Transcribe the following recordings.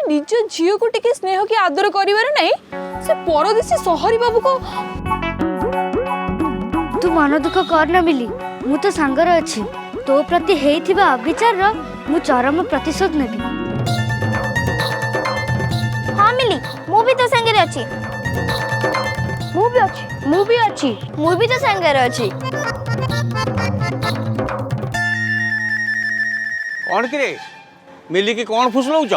निज झील को टिके स्नेह की आदर करिवार नहीं से परदेसी सहरी बाबू को तू मन दुख कर न मिली मु तो सांगर अच्छी तो प्रति हेइथिबा अविचार मु चरम प्रतिशोध नेबी। हाँ मिली मु भी तो संगे अच्छी मु भी अच्छी मु भी तो संगे अच्छी। कौन कि मिली की कौन फुसलौच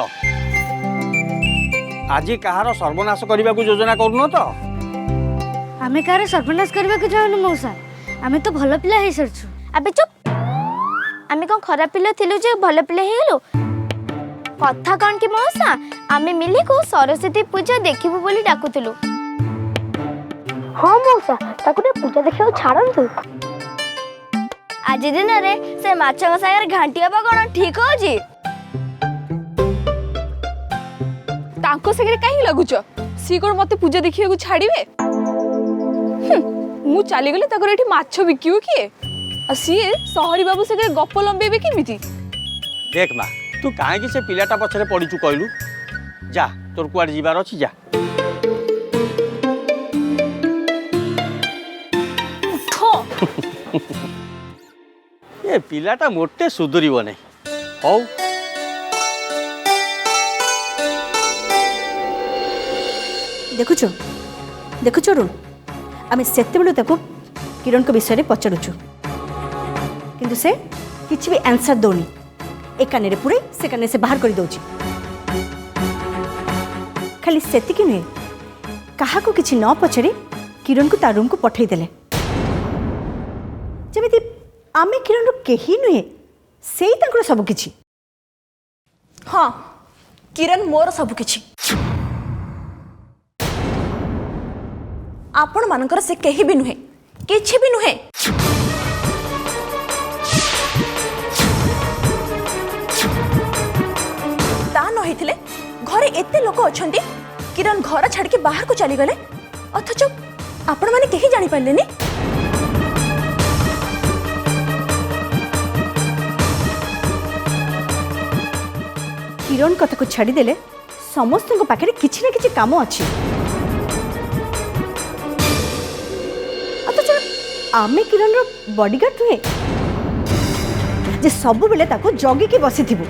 आज कहार सर्वनाश करने को योजना करूँ तो आमे कार सर्वनाश करबा के जाउनु मौसा आमे तो भल पिला हे सरछु। अबे चुप आमे कौन खराब पिला थिलु जे भल पिला हे गेलु कथा कौन कि मौसा आमे मिली को सरस्वती पूजा देखिबु बोली डाकुथिलु। हां मौसा ताकुटे पूजा देखियो छाड़ंतु आज दिन रे से माछा सागर घांटी हबा कोन ठीक हो जी तांको सगरे काहे लगुच सी कोन मते पूजा देखिया को छाड़ीबे मु चली गले ताकर एठी माछ बिकियो किए आ सी सहरी बाबू सगरे गप लंबेबे केमिति। देख माँ तू कहीं से पिलाटा पछरे पड़ीचु कहलु जा तोर कुआड़ जीवार अछि जा ये पिलाटा मोटे सुधुरीब नहीं हौ देखुच देखुच अरुण आम से किरण को विषय पचारूचु किंतु से किसी भी आंसर दौनी ए कान पुरे से कान से बाहर कर दौची खाली सेतिकी नुहे क्या किसी न पचारि किरण को ता रूम को पठे देले जमी आमे किरण रो केही नुहे से सब किछि। हाँ किरण मोर सब किछि आपण मानकर से कहीं भी नुहे किछि भी नुहे। ता न होइथिले घरे एते लोक अछंती किरण घर छाड़ के बाहर को चली गले अथच आपण माने कहीं जानि पारलेनी। किरण कथा को छाड़देले समस्त पाखे किसी ना किसी काम अच्छी आमे किरण रो बॉडीगार्ड नुहे जे सब बेले ताको जगी के बसी थिबो।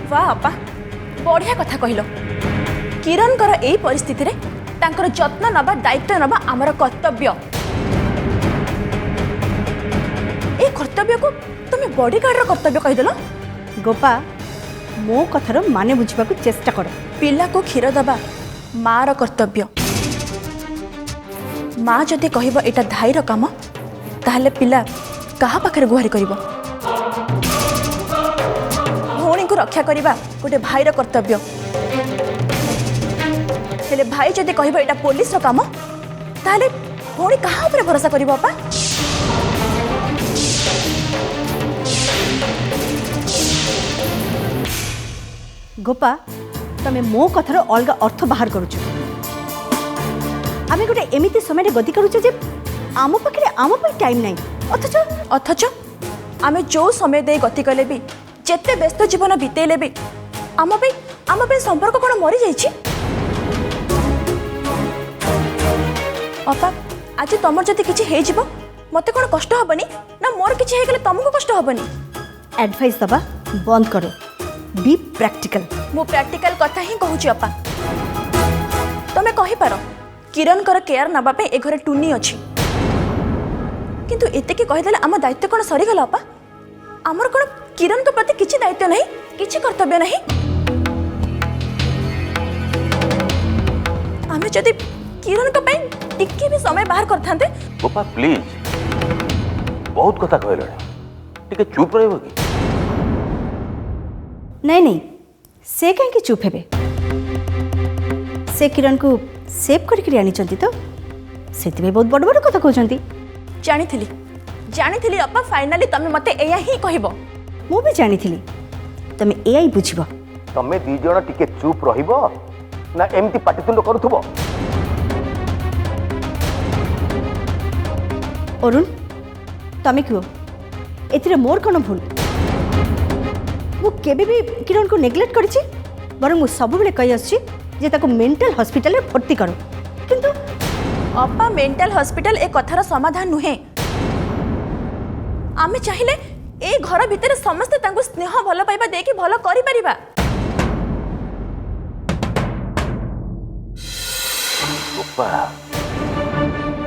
वाह अपा बढ़िया कथा कहलो किरण कर एई परिस्थिति रे तांकर जत्न नबा दायित्व नबा आमर कर्तव्य। ए कर्तव्य को तुम बॉडीगार्ड रो कर्तव्य कहिदेलो। गोपा मो कथार माने बुझा चेष्टा कर पिला को क्षीर दबा माँ रो कर्तव्य। माँ जदि कहब एटा धाईर काम ताहले पिला कहा पाखरे गुहारी करिवो। भौणी को रक्षा करिबा गोटे भाईर कर्तव्य हेले भाई जदि कहब एटा पुलिस रो काम ताहले भौणी कहा ऊपर भरोसा करिवो अपा। गोपा तमे मो कथार अलग अर्थ बाहर करुच आमे गोटे एमिति समय गति करुचे जे आम पाखे आम टाइम नहीं अथच आमे जो समय दे गति कले भी जेते व्यस्त जीवन बीतेले भी आम पे संपर्क कौन मरी जाइछि। अपा आज तुमर जदि किछि हे जिवो मते कोन कष्ट हबनी ना मोर किछि हे गेले तुमको कष्ट हबनी। एडवाइस दबा बंद करो बी प्रैक्टिकल। मु प्रैक्टिकल कथा ही कहूची अपा तमे कहि पारो किरण कर केयर नबा पे ए घरे टुनी अछि किंतु एते की कहि देले आम दायित्व कोन सरी गला अपा। आमर कोन किरण को प्रति किछि दायित्व नहीं किछि कर्तव्य नहीं। आमे जदि किरण को पे टिके भी समय बाहर करथांते। गोपा प्लीज बहुत कथा कहले टिके चुप रहबो की। नहीं से कहीं चुप हेबे से किरण को सेव करके आनी तो से बहुत बड़ बड़ कथा कहते। जानी अपा फाइनली तमे मते एया ही कहबो। मु भी जानी तमे एया ही बुझिबो। तमे दी जण टिके चुप रहिबो ना एमती पाटितुंड करूथबो। अरुण तमे कहो एथिरे मोर कोन भूल मु केबे भी किरण को नेग्लेक्ट करिछि बर मु सब बेले कही आसी जे ताको मेंटल हॉस्पिटल में भर्ती करो किंतु अपा मेंटल हॉस्पिटल ए कथार समाधान नुहे। आमे चाहिए ए घर भितर समस्ते तांको स्नेह भल पाइबा देकी भल करि परिबा। गोपा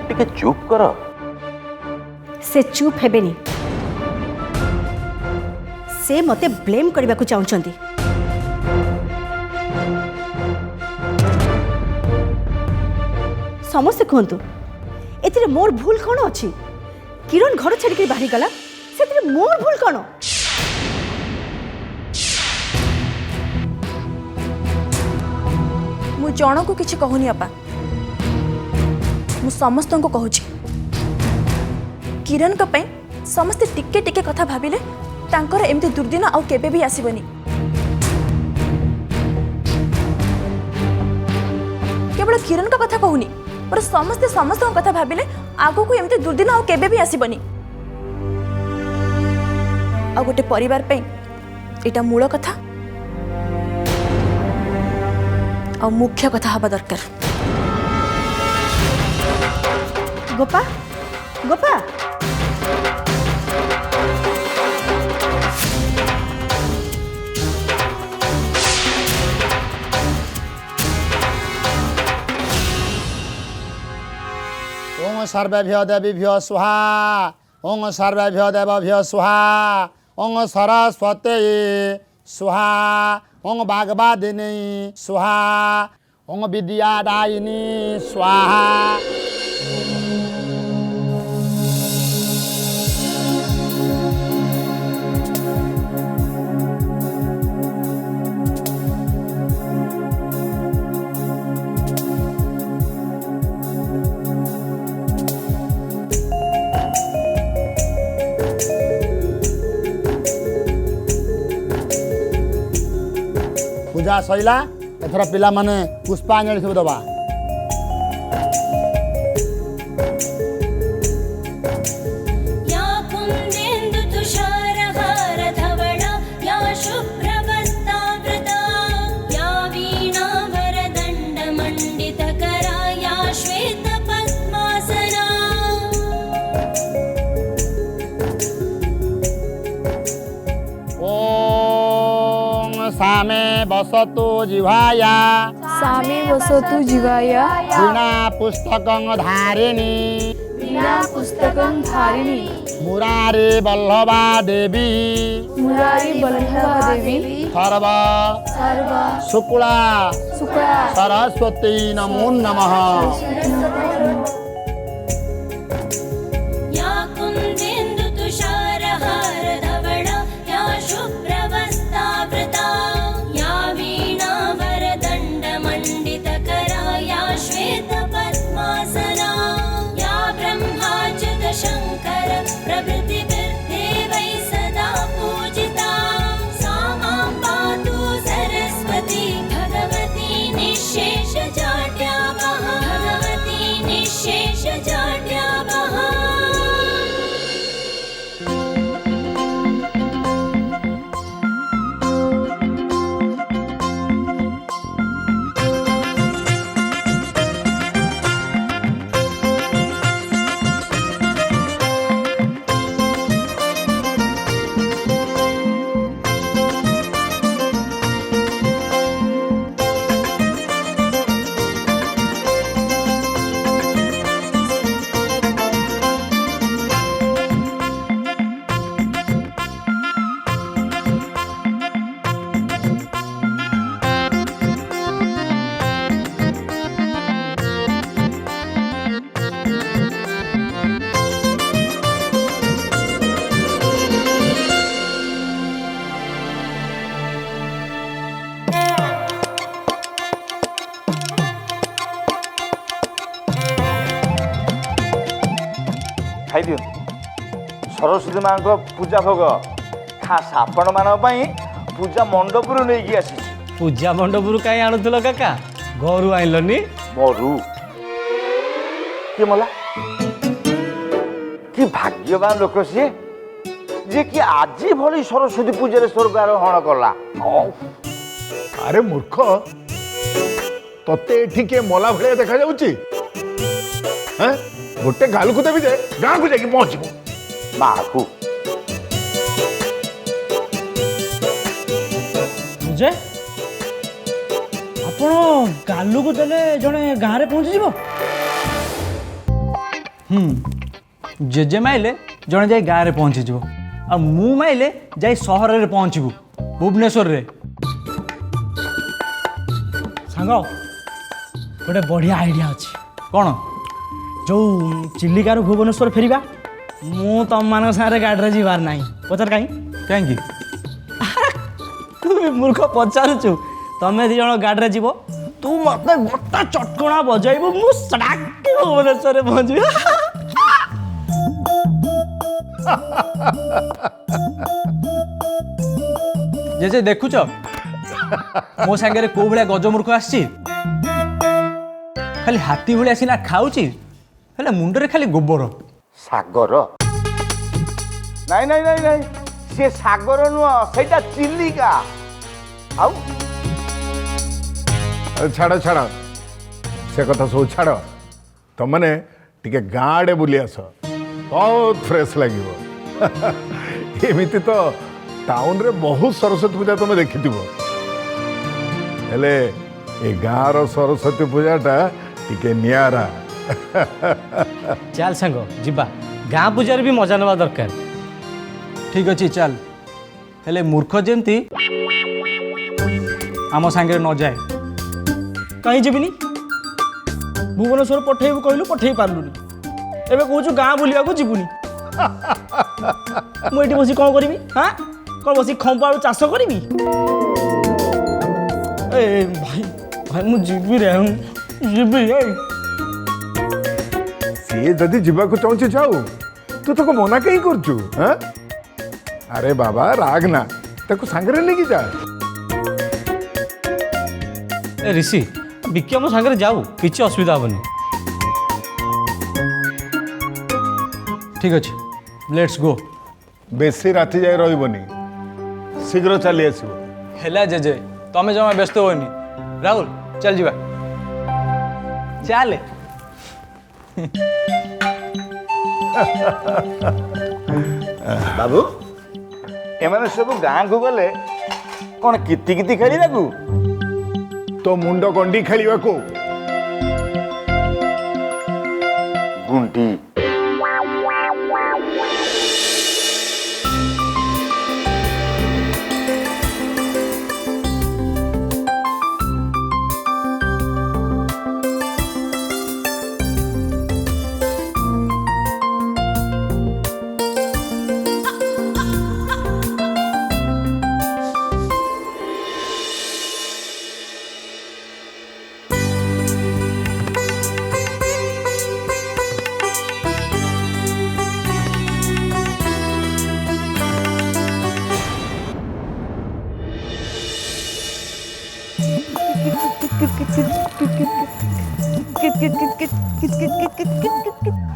टिके चुप कर। से चुप हेबेनी, से मते ब्लेम करबा को चाहउछंती। समस्ते कहतु एथिरे मोर भूल कौन अच्छी? किरण घर छाड़ी बाहरी गला से मोर भूल कौन? मु जण को किछि कहूनी अपा, मु समस्त को कहूछि किरण को पई समस्ते टिके टिके कथा भाबिले तांकर एमती दुर्दिन आउ केबे भी आसीबनी। केवल किरण का कथा कहूनी पर समस्ते समस्त कथा भाबिले आगो को एमती दुर्दिन आउ केबे भी आसीबनी। आ गोटे परिवार पे एटा मूल कथा आ मुख्य कथा हवा दरकार। गोपा गोपा ओं सर्वेभ्यो देवीभ्यो स्वाहा, ओं सर्वेभ्यो देवभ्यो स्वाहा, ओं सरस्वते स्वाहा, ओं भागवदिनी स्वाहा, ओं विद्यादायिनी स्वाहा। पूजा सैला एथर पिला माने पुष्पांजलि सब दबा। सामे बसतु जिह्वाया, सामे वसतु जीवाया, वीणा पुस्तकं धारिणी, वीणा पुस्तकं धारिणी, मुरारी बल्लभा देवी, मुरारी बल्लभा देवी, सर्व शुक्ला शुक्ला सरस्वती नमो नमः। खाई दियो सरस्वती माँ को पूजा भोग खास आपण मान पूजा मंडपुर नहीं आसी। पूजा मंडपुर कहीं आणुल काका घर आइलनी मरु कि मला कि भाग्यवान लोक सी जे कि आज भली सरस्वती पूजा स्वर्ग आरोहण कला। अरे मूर्ख तते एठी के मला भलिया देखा जाउची हैं गोटे गाल को देबी जे गां को जाके पहुंचबो बाकू ଯେ ଆପଣ ଗାଲୁକୁ ଦେଲେ ଜଣେ ଗାଁରେ ପହଞ୍ଚିଯିବ। ଜେଜେ ମାଇଲେ ଜଣେ ଯାଇ ଗାଁରେ ପହଞ୍ଚିଯିବ ଆଉ ମୁଁ ମାଇଲେ ଯାଇ ସହରରେ ପହଞ୍ଚିବୁ ଭୁବନେଶ୍ୱରରେ। ସାଙ୍ଗ ଗୋଟେ ବଢ଼ିଆ ଆଇଡ଼ିଆ ଅଛି। କ'ଣ? ଯେଉଁ ଚିଲିକାରୁ ଭୁବନେଶ୍ୱର ଫେରିବା। ମୁଁ ତମମାନଙ୍କ ସାଙ୍ଗରେ ଗାଡ଼ିରେ ଯିବାର ନାହିଁ। ପଚାର କାହିଁକି? ତୁ ମୂର୍ଖ ପଚାରୁଛୁ। ତମେ ଦି ଜଣ ଗାଡ଼ିରେ ଯିବ, ତୁ ମତେ ଗୋଟା ଚଟକଣା ବଜାଇବୁ, ମୁଁ ସଡ଼ାକ ଭୁବନେଶ୍ୱରରେ ପହଞ୍ଚିବି। ଯେ ଦେଖୁଛ ମୋ ସାଙ୍ଗରେ କୋଉ ଭଳିଆ ଗଜମୂର୍ଖ ଆସିଛି। ଖାଲି ହାତୀ ଭଳିଆ ସିନା ଖାଉଛି, ହେଲେ ମୁଣ୍ଡରେ ଖାଲି ଗୋବର। ସାଗର ନାଇଁ ନାଇଁ ନାଇଁ ନାଇଁ ସେ ସାଗର ନୁହଁ, ସେଇଟା ଚିଲିକା। ଆଉ ଛାଡ଼ ଛାଡ଼ ସେ କଥା ସବୁ ଛାଡ଼। ତମମାନେ ଟିକେ ଗାଁ ଆଡ଼େ ବୁଲି ଆସ, ବହୁତ ଫ୍ରେଶ ଲାଗିବ। ଏମିତି ତ ଟାଉନରେ ବହୁତ ସରସ୍ୱତୀ ପୂଜା ତମେ ଦେଖିଥିବ, ହେଲେ ଏ ଗାଁର ସରସ୍ୱତୀ ପୂଜାଟା ଟିକେ ନିଆରା। ଚାଲ ସାଙ୍ଗ ଯିବା, ଗାଁ ପୂଜାରେ ବି ମଜା ନେବା ଦରକାର। ଠିକ୍ ଅଛି ଚାଲ, ହେଲେ ମୂର୍ଖ ଯେମିତି ଆମ ସାଙ୍ଗରେ ନ ଯାଏ। କାହିଁ ଯିବିନି? ଭୁବନେଶ୍ୱର ପଠେଇବୁ କହିଲୁ, ପଠେଇ ପାରିଲୁନି। ଏବେ କହୁଛୁ ଗାଁ ବୁଲିବାକୁ ଯିବୁନି। ମୁଁ ଏଠି ବସି କ'ଣ କରିବି? ହଁ, କ'ଣ ବସି ଖମ୍ପାଳୁ ଚାଷ କରିବି? ଏ ଭାଇ ଭାଇ ମୁଁ ଯିବି ରେ, ଯିବି। ସିଏ ଯଦି ଯିବାକୁ ଚାହୁଁଛି ଯାଉ, ତୁ ତାକୁ ମନା କାହିଁ କରୁଛୁ? ଆରେ ବାବା ରାଗ ନା, ତାକୁ ସାଙ୍ଗରେ ନେଇକି ଯା। ଏ ରିଷି, ବିକି ଆମ ସାଙ୍ଗରେ ଯାଉ, କିଛି ଅସୁବିଧା ହେବନି। ଠିକ୍ ଅଛି, ଲେଟ୍ସ ଗୋ। ବେଶୀ ରାତି ଯାଏ ରହିବନି, ଶୀଘ୍ର ଚାଲି ଆସିବ। ହେଲା ଜେଜେ, ତମେ ଜମା ବ୍ୟସ୍ତ ହୁଅନି। ରାହୁଲ ଚାଲ ଯିବା, ଚାଲେ। ବାବୁ ଏମାନେ ସବୁ ଗାଁକୁ ଗଲେ କ'ଣ କିତି ଖେଳିବାକୁ? ତ ମୁଣ୍ଡ ଗଣ୍ଡି ଖେଳିବାକୁ। ଗୁଣ୍ଡି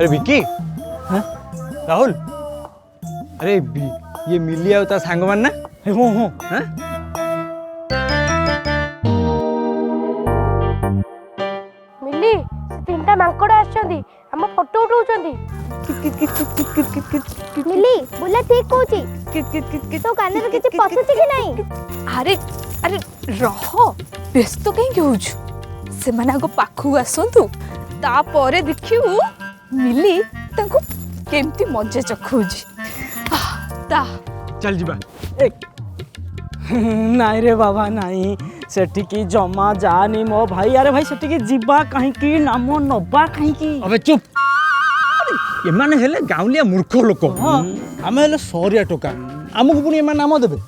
अरे विक्की, राहुल, अरे ये मिली आओ ता सांग मान ना। हो हाँ मिली तीनटा माଙ୍କଡ ଆସିଛନ୍ତି, ଆମ ଫଟୋ ଉଠାଉଛନ୍ତି। ମିଲି ବୁଲା ଠିକ କହୁଛି, ତୋ କାନରେ କିଛି ପଶୁଛି କି ନାହିଁ? ଆରେ ଆରେ ରହ, ବ୍ୟସ୍ତ କାହିଁକି ହଉଛୁ? ସେମାନେ ଆଗ ପାଖକୁ ଆସନ୍ତୁ, ତାପରେ ଦେଖିବୁ ମିଲି ତାଙ୍କୁ କେମିତି ମଜା ଚଖଉଛି। चल जीवा। नाई रे बाबा नाई, सेठिकी जमा जानी मो भाई। अरे भाई सेठिकी जीवा कहीं नाम नबा कहीं। अबे चुप, ये माने हेले गाँवलिया मूर्ख लोक। आम हेले सहरिया टोका, आमको पुणी एमान नाम देबे?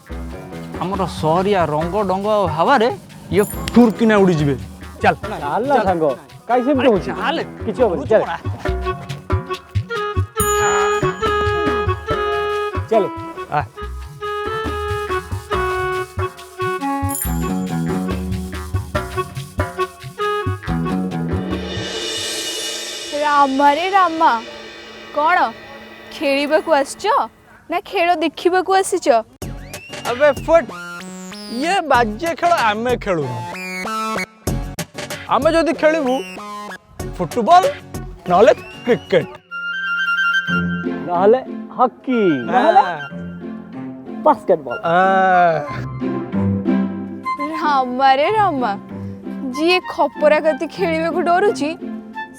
हमर सहरिया रंग डंग हवारे ये फुरकिना उड़ी जिवे। चल चल सांग, काई सेमते होछि? चल किछ होबे, चल चल आ। रामा रे रामा, कौन खेलिबाकू आसछ ना खेल देखिबाकू आसीछ? अबे फुट, ये बाजे खेल आमे खेलु आमे जदि खेलबू फुटबॉल नहले क्रिकेट नहले हॉकी नहले बास्केटबॉल रामा रे रामा जी खपरा गति खेलिबे को डरुची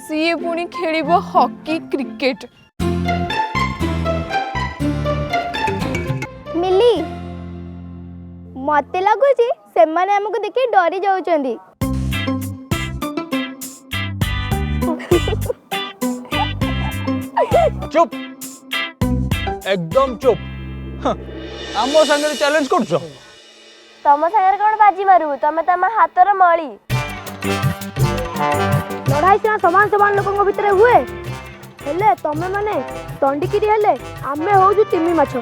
सीए पुणी खेलिबो हॉकी क्रिकेट। मिली मते लगुची से माने हमको देखि डरी जाउचंदी। चुप एकदम चुप आमो संगे चैलेंज करछो तम सागर कोन बाजी मारू तमे तम हातर मळी लड़ाई सिना समान समान लोकन भितर हुए हेले तमे माने तंडिकिरी हेले आमे होजु तिमी माछो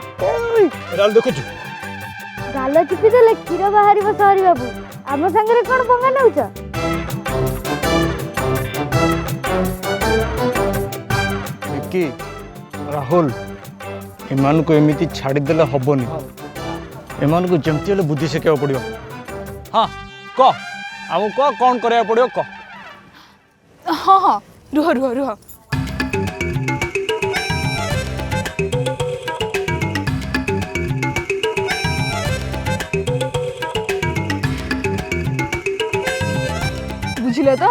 राल देखुछु गाल चिपी देले क्षीर बाहरी सहरी बाबू आम संगे कौन पंगा नौच विक्की राहुल एमान को एमिति छाड़ी देले हबनी एमान को जमती हेले बुद्धि शिखेवा पड़ियो। हाँ कह आम कह कौन करया पड़ियो कह। हाँ हाँ रुह रुह रुह बुझिले तो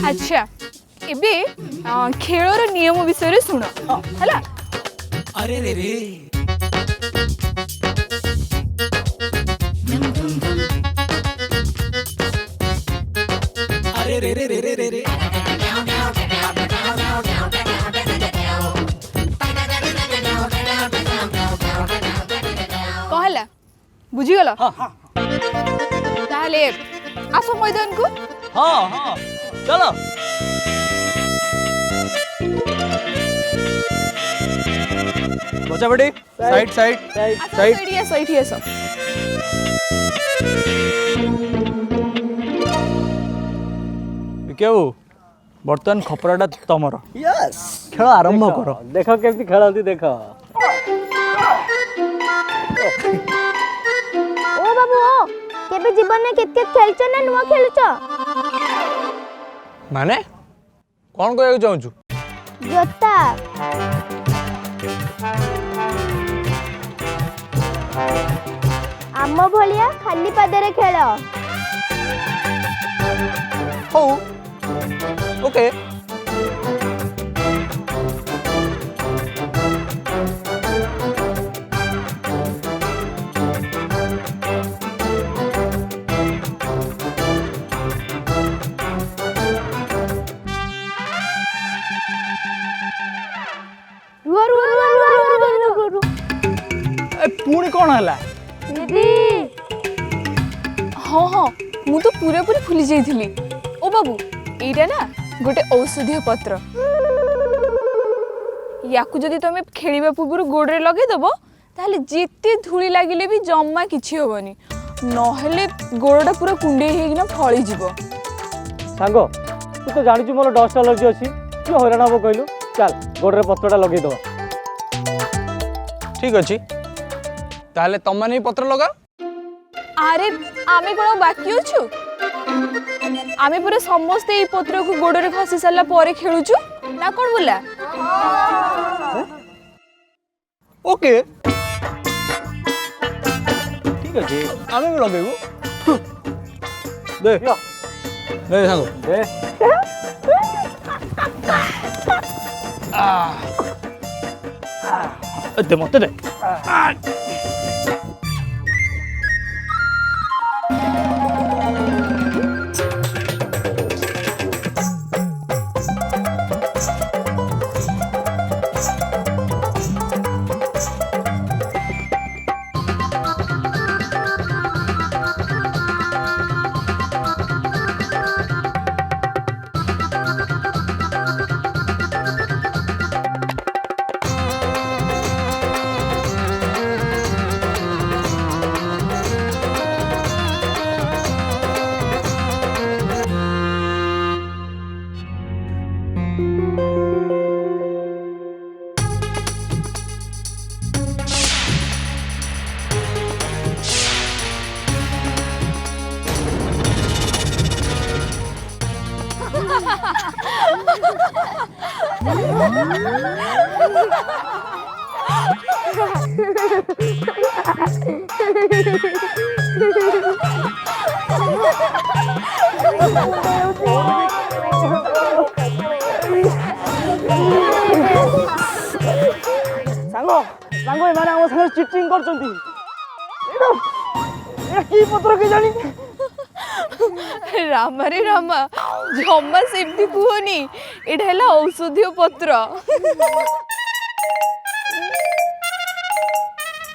अच्छा एबे खेलर नियम विषय शुण है। अरे रे रे अरे रे रे रे रे रे रे कहला बुझीगल ताले आस मैदान को। हाँ हाँ चलो बचा बेटी साइड साइड साइड सही सब केउ बर्तमान खपराटा तमर यस खेल आरंभ कर देख केमती खेलती देख ओ बाबू ओ केबे जीवन में क्रिकेट खेलछ ना नुवा खेलछ माने कौन कहू चाहूँ जोता आम भलिया खाली पादरे खेल हो ओके पुणी कौन है हाँ हाँ मु तो पूरा पूरी भूली जाइथिली। ओ बाबू एटा ना गोटे औषधीय पत्र याकू जदि तुम खेलिबा पूर्व गोड़े लगे दबो ताहले जेते धूली लागिले भी जम्मा किछि होबनी नहेले गोड़टा पूरा कुंडे हेगिना फळी जीवो। सांग तू तो जानिछु मोर डस्ट एलर्जी अछि कि हैरान हबो कहलु चल गोड़े पत्रटा लगे दबा। ठीक अछि ताहले तम माने पत्र लगा। अरे आमे कोन बाकी अछु आमे पूरा समस्त ए पत्र को गोड़े खसी साला परे खेलुछु ना कोन बोला। ओके ठीक अछि आमे भी लगेबो दे दे सांगो दे दे मत दे ସାଙ୍ଗ ସାଙ୍ଗ ଏମାନେ ଆମ ସାଙ୍ଗରେ ଚିଟିଂ କରୁଛନ୍ତି। ଏଇଟା କି ପତ୍ର କେଜାଣି? ରାମାରେ ରାମା, ଜମା ସେମିତି କୁହନି, ଏଇଟା ହେଲା ଔଷଧୀୟ ପତ୍ର।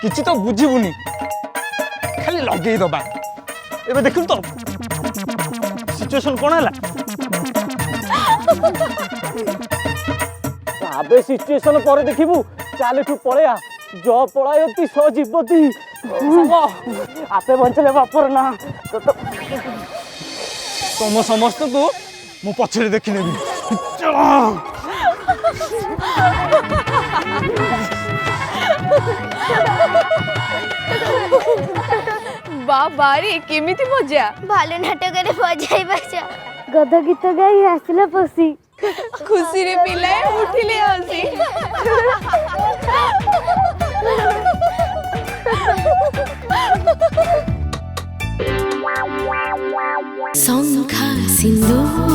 କିଛି ତ ବୁଝିବୁନି, ଖାଲି ଲଗେଇ ଦବା। ଏବେ ଦେଖିଲୁ ତ ସିଚୁଏସନ କ'ଣ ହେଲା? ଆବେ ସିଚୁଏସନ ପରେ ଦେଖିବୁ, ଚାଲ ଏଠୁ ପଳେଆ। ଜ ପଳାୟତି ସ ଜୀବତି। ଆପେ ବଞ୍ଚିଲେ ବାପର ନା। ତମ ସମସ୍ତଙ୍କୁ ମୁଁ ପଛରେ ଦେଖିନେବି। ବାବାରେ କେମିତି ମଜା! ଭଲ ନାଟକରେ ବଜାଇବା। ଗଦ ଗୀତ ଗାଇ ଆସିଲା ପଶି। ଖୁସିରେ ପିଲାଏ ଉଠିଲେ ହସି। ଶଙ୍ଖା ସିନ୍ଦୁର